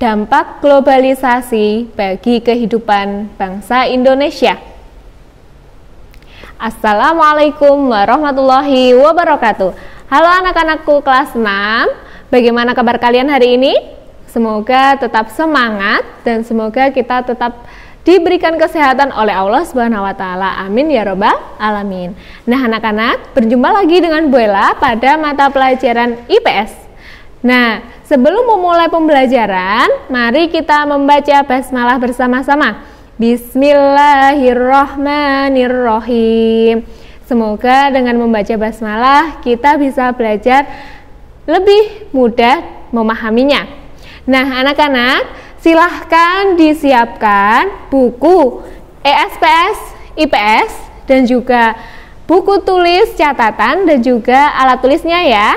dampak globalisasi bagi kehidupan bangsa Indonesia. Assalamualaikum warahmatullahi wabarakatuh. Halo anak-anakku kelas 6, bagaimana kabar kalian hari ini? Semoga tetap semangat dan semoga kita tetap diberikan kesehatan oleh Allah Subhanahu wa taala. Amin ya robbal alamin. Nah, anak-anak, berjumpa lagi dengan Bu Ella pada mata pelajaran IPS. Nah, sebelum memulai pembelajaran, mari kita membaca basmalah bersama-sama. Bismillahirrahmanirrahim. Semoga dengan membaca basmalah kita bisa belajar lebih mudah memahaminya. Nah, anak-anak, silahkan disiapkan buku ESPS, IPS, dan juga buku tulis catatan dan juga alat tulisnya ya.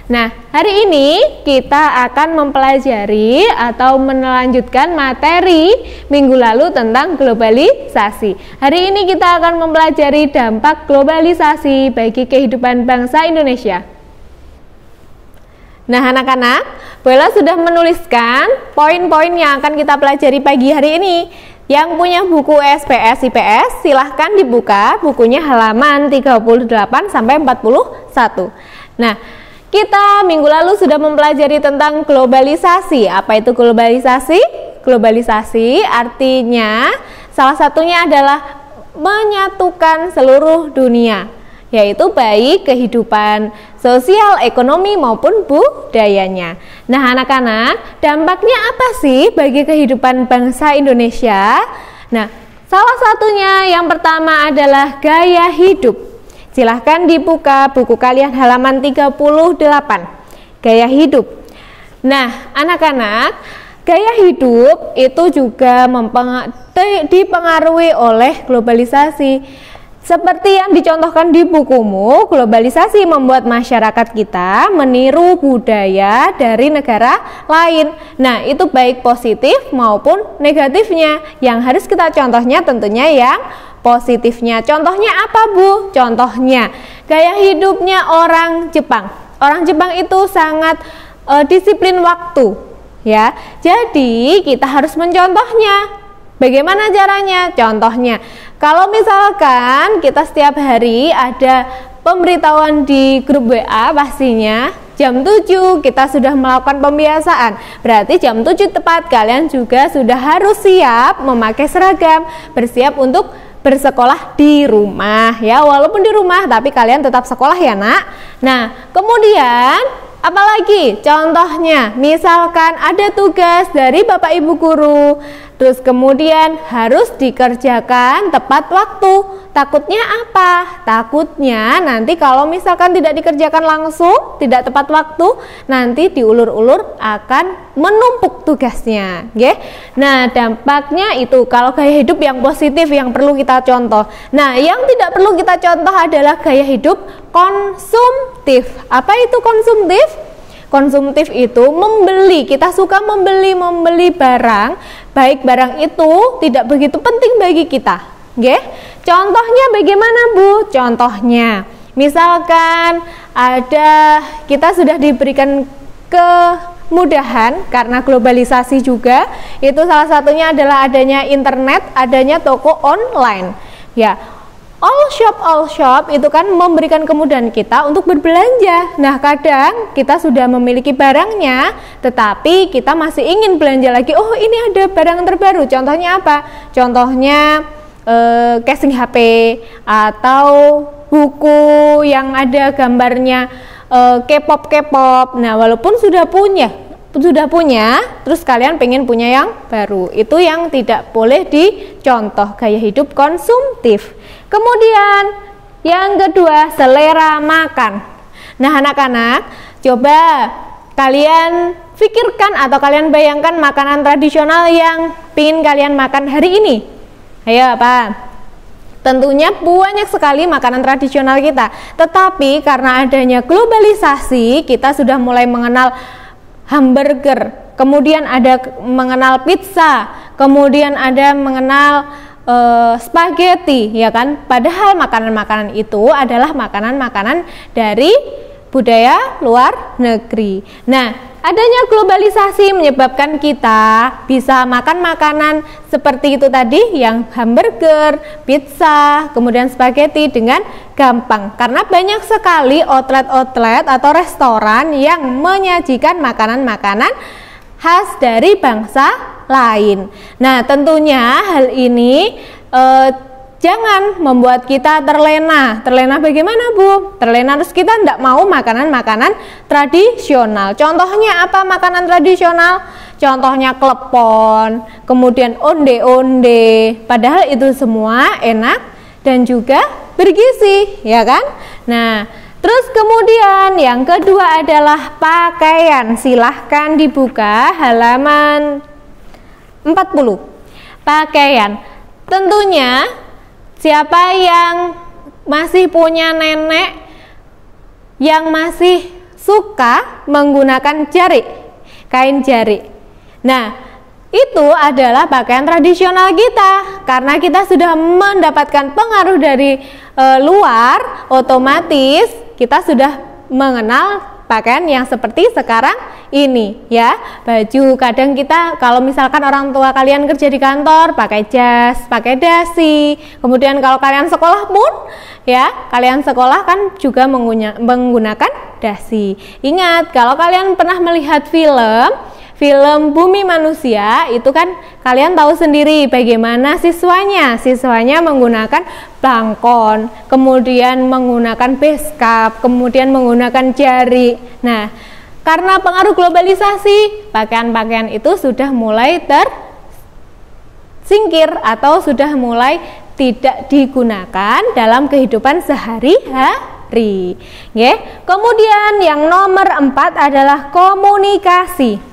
Nah, hari ini kita akan mempelajari atau melanjutkan materi minggu lalu tentang globalisasi. Hari ini kita akan mempelajari dampak globalisasi bagi kehidupan bangsa Indonesia. Nah, anak-anak, Bu Ella sudah menuliskan poin-poin yang akan kita pelajari pagi hari ini. Yang punya buku SPS IPS, silahkan dibuka bukunya halaman 38 sampai 41. Nah, kita minggu lalu sudah mempelajari tentang globalisasi. Apa itu globalisasi? Globalisasi artinya salah satunya adalah menyatukan seluruh dunia, yaitu baik kehidupan sosial, ekonomi maupun budayanya. Nah, anak-anak, dampaknya apa sih bagi kehidupan bangsa Indonesia? Nah, salah satunya yang pertama adalah gaya hidup. Silahkan dibuka buku kalian halaman 38, gaya hidup. Nah, anak-anak, gaya hidup itu juga dipengaruhi oleh globalisasi. Seperti yang dicontohkan di bukumu, globalisasi membuat masyarakat kita meniru budaya dari negara lain. Nah, itu baik positif maupun negatifnya. Yang harus kita contohnya tentunya yang positifnya. Contohnya apa, Bu? Contohnya gaya hidupnya orang Jepang. Orang Jepang itu sangat disiplin waktu, ya. Jadi kita harus mencontohnya. Bagaimana caranya? Contohnya, kalau misalkan kita setiap hari ada pemberitahuan di grup WA, pastinya jam 7 kita sudah melakukan pembiasaan. Berarti jam 7 tepat kalian juga sudah harus siap memakai seragam, bersiap untuk bersekolah di rumah ya. Walaupun di rumah tapi kalian tetap sekolah ya, Nak. Nah, kemudian apalagi contohnya, misalkan ada tugas dari Bapak Ibu guru, terus kemudian harus dikerjakan tepat waktu. Takutnya apa? Takutnya nanti kalau misalkan tidak dikerjakan langsung, tidak tepat waktu, nanti diulur-ulur akan menumpuk tugasnya, okay? Nah, dampaknya itu kalau gaya hidup yang positif yang perlu kita contoh. Nah, yang tidak perlu kita contoh adalah gaya hidup konsumtif. Apa itu konsumtif? Konsumtif itu membeli, kita suka membeli barang, baik barang itu tidak begitu penting bagi kita, okay? Contohnya bagaimana, Bu? Contohnya, misalkan kita sudah diberikan kemudahan karena globalisasi juga, itu salah satunya adalah adanya internet, adanya toko online, ya. All shop itu kan memberikan kemudahan kita untuk berbelanja. Nah, kadang kita sudah memiliki barangnya, tetapi kita masih ingin belanja lagi. Oh, ini ada barang terbaru. Contohnya apa? Contohnya casing HP atau buku yang ada gambarnya K-pop. Nah, walaupun sudah punya, terus kalian pengen punya yang baru. Itu yang tidak boleh dicontoh, gaya hidup konsumtif. Kemudian yang kedua, selera makan. Nah, anak-anak, coba kalian pikirkan atau kalian bayangkan makanan tradisional yang ingin kalian makan hari ini. Ayo, apa? Tentunya banyak sekali makanan tradisional kita. Tetapi karena adanya globalisasi, kita sudah mulai mengenal hamburger, kemudian ada mengenal pizza, kemudian ada mengenal spaghetti, ya kan? Padahal makanan-makanan itu adalah makanan-makanan dari budaya luar negeri. Nah, adanya globalisasi menyebabkan kita bisa makan makanan seperti itu tadi, yang hamburger, pizza, kemudian spaghetti dengan gampang. Karena banyak sekali outlet-outlet atau restoran yang menyajikan makanan-makanan khas dari bangsa lain. Nah, tentunya hal ini jangan membuat kita terlena. Terlena bagaimana, Bu? Terlena terus kita tidak mau makanan-makanan tradisional. Contohnya apa makanan tradisional? Contohnya klepon, kemudian onde-onde. Padahal itu semua enak dan juga bergizi, ya kan? Nah, terus kemudian yang kedua adalah pakaian. Silahkan dibuka halaman 40. Pakaian. Tentunya siapa yang masih punya nenek yang masih suka menggunakan jarik, kain jarik. Nah, itu adalah pakaian tradisional kita. Karena kita sudah mendapatkan pengaruh dari luar, otomatis kita sudah mengenal pakaian yang seperti sekarang ini, ya. Baju, kadang kita kalau misalkan orang tua kalian kerja di kantor pakai jas, pakai dasi. Kemudian kalau kalian sekolah pun, ya, kalian sekolah kan juga menggunakan dasi. Ingat, kalau kalian pernah melihat film Bumi Manusia, itu kan kalian tahu sendiri bagaimana siswanya menggunakan blangkon, kemudian menggunakan beskap, kemudian menggunakan jari. Nah, karena pengaruh globalisasi, pakaian-pakaian itu sudah mulai tersingkir atau sudah mulai tidak digunakan dalam kehidupan sehari-hari. Kemudian yang nomor 4 adalah komunikasi.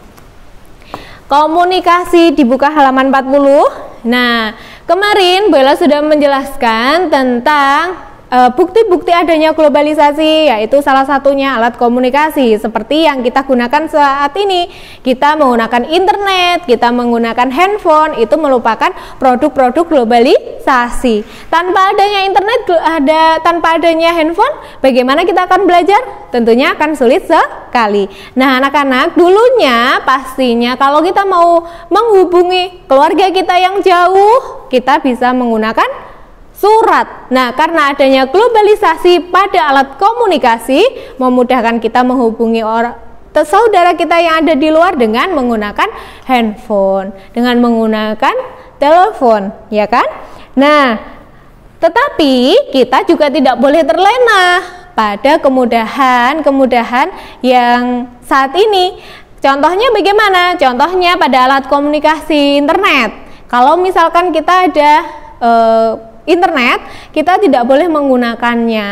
Komunikasi dibuka halaman 40. Nah, kemarin Bella sudah menjelaskan tentang bukti-bukti adanya globalisasi, yaitu salah satunya alat komunikasi seperti yang kita gunakan saat ini. Kita menggunakan internet, kita menggunakan handphone, itu merupakan produk-produk globalisasi. Tanpa adanya internet, tanpa adanya handphone, bagaimana kita akan belajar? Tentunya akan sulit sekali. Nah, anak-anak, dulunya pastinya kalau kita mau menghubungi keluarga kita yang jauh, kita bisa menggunakan surat. Nah, karena adanya globalisasi pada alat komunikasi, memudahkan kita menghubungi saudara kita yang ada di luar dengan menggunakan handphone, dengan menggunakan telepon, ya kan? Nah, tetapi kita juga tidak boleh terlena pada kemudahan yang saat ini. Contohnya bagaimana? Contohnya pada alat komunikasi internet. Kalau misalkan kita ada internet, kita tidak boleh menggunakannya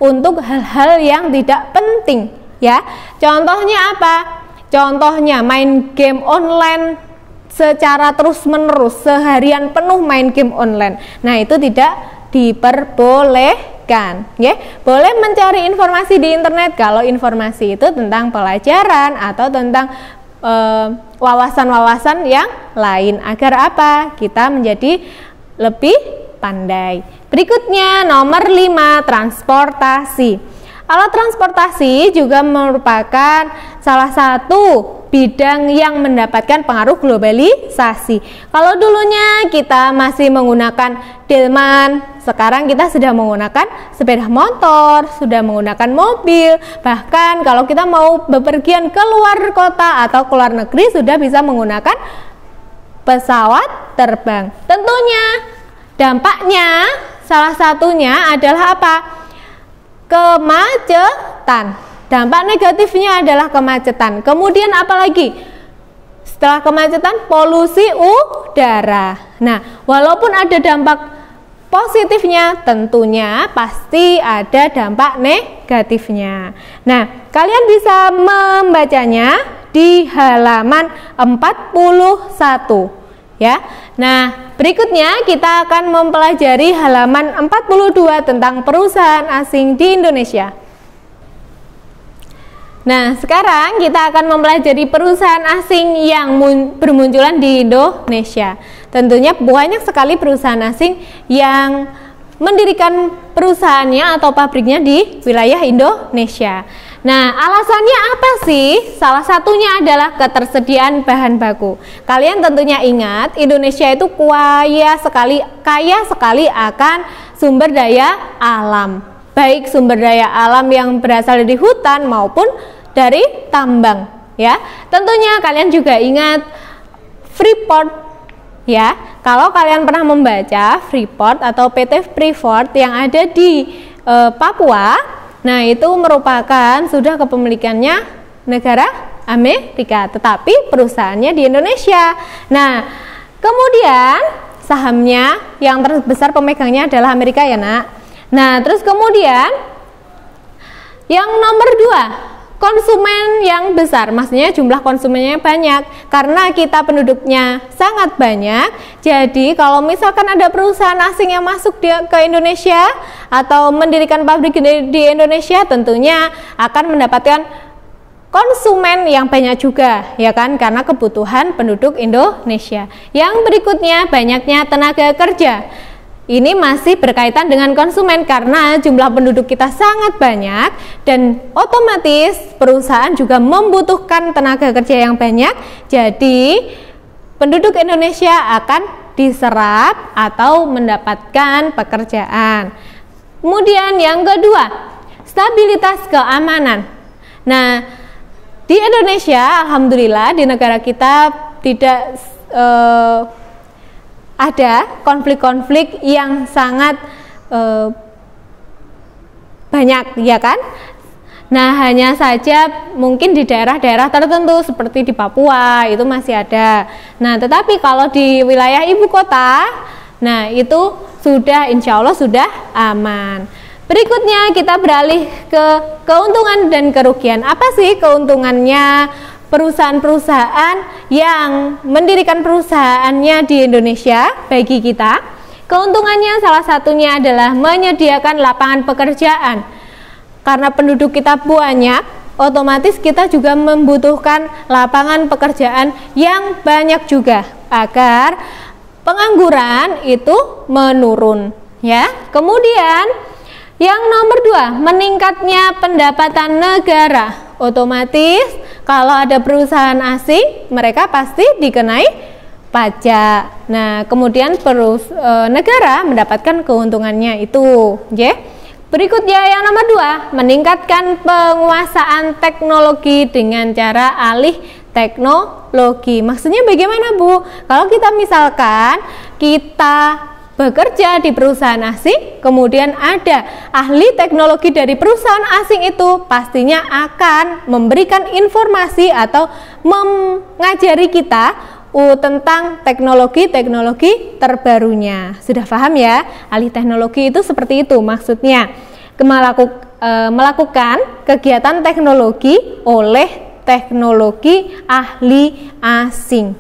untuk hal-hal yang tidak penting, ya. Contohnya apa? Contohnya main game online secara terus-menerus, seharian penuh main game online. Nah, itu tidak diperbolehkan, ya. Boleh mencari informasi di internet kalau informasi itu tentang pelajaran atau tentang wawasan-wawasan yang lain, agar apa? Kita menjadi lebih pandai. Berikutnya nomor 5, transportasi. Alat transportasi juga merupakan salah satu bidang yang mendapatkan pengaruh globalisasi. Kalau dulunya kita masih menggunakan delman, sekarang kita sudah menggunakan sepeda motor, sudah menggunakan mobil. Bahkan kalau kita mau bepergian ke luar kota atau ke luar negeri, sudah bisa menggunakan pesawat terbang. Tentunya dampaknya salah satunya adalah apa? Kemacetan. Dampak negatifnya adalah kemacetan. Kemudian apalagi? Setelah kemacetan, polusi udara. Nah, walaupun ada dampak positifnya, tentunya pasti ada dampak negatifnya. Nah, kalian bisa membacanya di halaman 41. Ya. Nah, berikutnya kita akan mempelajari halaman 42 tentang perusahaan asing di Indonesia. Nah, sekarang kita akan mempelajari perusahaan asing yang bermunculan di Indonesia. Tentunya banyak sekali perusahaan asing yang mendirikan perusahaannya atau pabriknya di wilayah Indonesia. Nah, alasannya apa sih? Salah satunya adalah ketersediaan bahan baku. Kalian tentunya ingat, Indonesia itu kaya sekali akan sumber daya alam. Baik sumber daya alam yang berasal dari hutan maupun dari tambang, ya. Tentunya kalian juga ingat Freeport, ya. Kalau kalian pernah membaca Freeport atau PT Freeport yang ada di Papua, nah itu merupakan sudah kepemilikannya negara Amerika, tetapi perusahaannya di Indonesia. Nah, kemudian sahamnya yang terbesar pemegangnya adalah Amerika ya nak. Nah, terus kemudian yang nomor 2, konsumen yang besar, maksudnya jumlah konsumennya banyak. Karena kita penduduknya sangat banyak, jadi kalau misalkan ada perusahaan asing yang masuk ke Indonesia atau mendirikan pabrik di Indonesia, tentunya akan mendapatkan konsumen yang banyak juga, ya kan, karena kebutuhan penduduk Indonesia. Yang berikutnya, banyaknya tenaga kerja. Ini masih berkaitan dengan konsumen karena jumlah penduduk kita sangat banyak dan otomatis perusahaan juga membutuhkan tenaga kerja yang banyak. Jadi penduduk Indonesia akan diserap atau mendapatkan pekerjaan. Kemudian yang kedua, stabilitas keamanan. Nah, di Indonesia alhamdulillah di negara kita tidak ada konflik-konflik yang sangat banyak, ya kan? Nah, hanya saja mungkin di daerah-daerah tertentu seperti di Papua itu masih ada. Nah, tetapi kalau di wilayah ibu kota, nah itu sudah insya Allah sudah aman. Berikutnya kita beralih ke keuntungan dan kerugian. Apa sih keuntungannya perusahaan-perusahaan yang mendirikan perusahaannya di Indonesia bagi kita? Keuntungannya salah satunya adalah menyediakan lapangan pekerjaan. Karena penduduk kita banyak, otomatis kita juga membutuhkan lapangan pekerjaan yang banyak juga agar pengangguran itu menurun, ya. Kemudian yang nomor 2, meningkatnya pendapatan negara. Otomatis kalau ada perusahaan asing, mereka pasti dikenai pajak. Nah, kemudian negara mendapatkan keuntungannya itu, ya. Berikutnya yang nomor 2, meningkatkan penguasaan teknologi dengan cara alih teknologi. Maksudnya bagaimana, Bu? Kalau kita misalkan kita bekerja di perusahaan asing, kemudian ada ahli teknologi dari perusahaan asing itu pastinya akan memberikan informasi atau mengajari kita tentang teknologi terbarunya. Sudah paham ya? Ahli teknologi itu seperti itu maksudnya, melakukan kegiatan teknologi oleh teknologi ahli asing.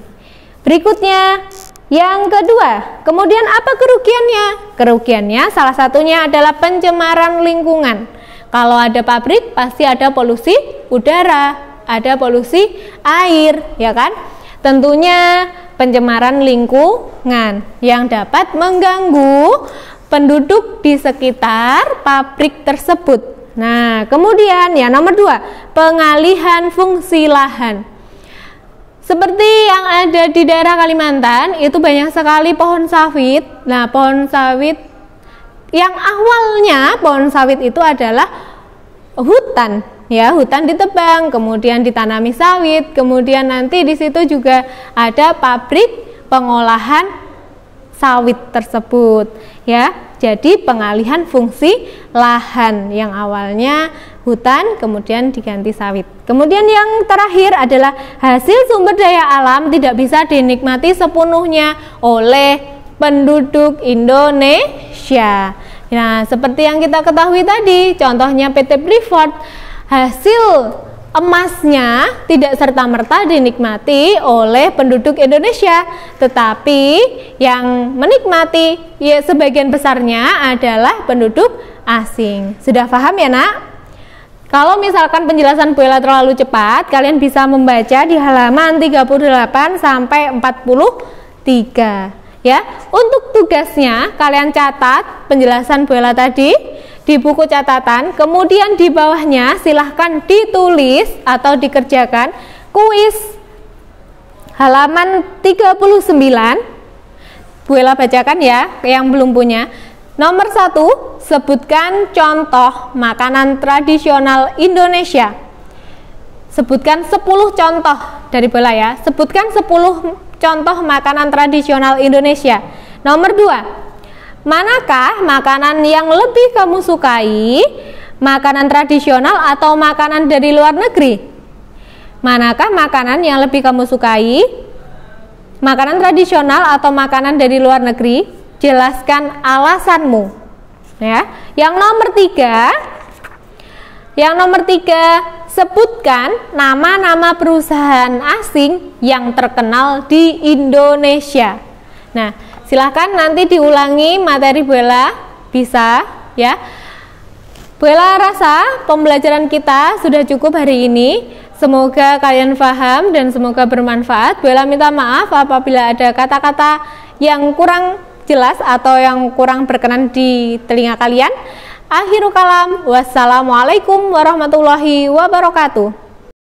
Berikutnya yang kedua, kemudian apa kerugiannya? Kerugiannya salah satunya adalah pencemaran lingkungan. Kalau ada pabrik pasti ada polusi udara, ada polusi air, ya kan? Tentunya pencemaran lingkungan yang dapat mengganggu penduduk di sekitar pabrik tersebut. Nah, kemudian yang nomor 2, pengalihan fungsi lahan. Seperti yang ada di daerah Kalimantan, itu banyak sekali pohon sawit. Nah, pohon sawit yang awalnya pohon sawit itu adalah hutan, ya, hutan ditebang, kemudian ditanami sawit, kemudian nanti di situ juga ada pabrik pengolahan sawit tersebut, ya. Jadi pengalihan fungsi lahan yang awalnya hutan kemudian diganti sawit. Kemudian yang terakhir adalah hasil sumber daya alam tidak bisa dinikmati sepenuhnya oleh penduduk Indonesia. Nah, seperti yang kita ketahui tadi, contohnya PT Freeport, hasil emasnya tidak serta-merta dinikmati oleh penduduk Indonesia, tetapi yang menikmati ya sebagian besarnya adalah penduduk asing. Sudah paham ya nak? Kalau misalkan penjelasan Bu Ella terlalu cepat, kalian bisa membaca di halaman 38 sampai 43. Ya, untuk tugasnya kalian catat penjelasan Bu Ella tadi di buku catatan, kemudian di bawahnya silahkan ditulis atau dikerjakan kuis halaman 39. Bu Ella bacakan ya, yang belum punya. Nomor 1, sebutkan contoh makanan tradisional Indonesia. Sebutkan 10 contoh dari Bu Ella ya. Sebutkan 10 contoh makanan tradisional Indonesia. Nomor 2, manakah makanan yang lebih kamu sukai? Makanan tradisional atau makanan dari luar negeri? Manakah makanan yang lebih kamu sukai? Makanan tradisional atau makanan dari luar negeri? Jelaskan alasanmu. Ya. Yang nomor 3, sebutkan nama-nama perusahaan asing yang terkenal di Indonesia. Nah, silahkan nanti diulangi materi Bu Ella, bisa ya. Bu Ella rasa pembelajaran kita sudah cukup hari ini. Semoga kalian paham dan semoga bermanfaat. Bu Ella minta maaf apabila ada kata-kata yang kurang jelas atau yang kurang berkenan di telinga kalian. Akhirul kalam, wassalamualaikum warahmatullahi wabarakatuh.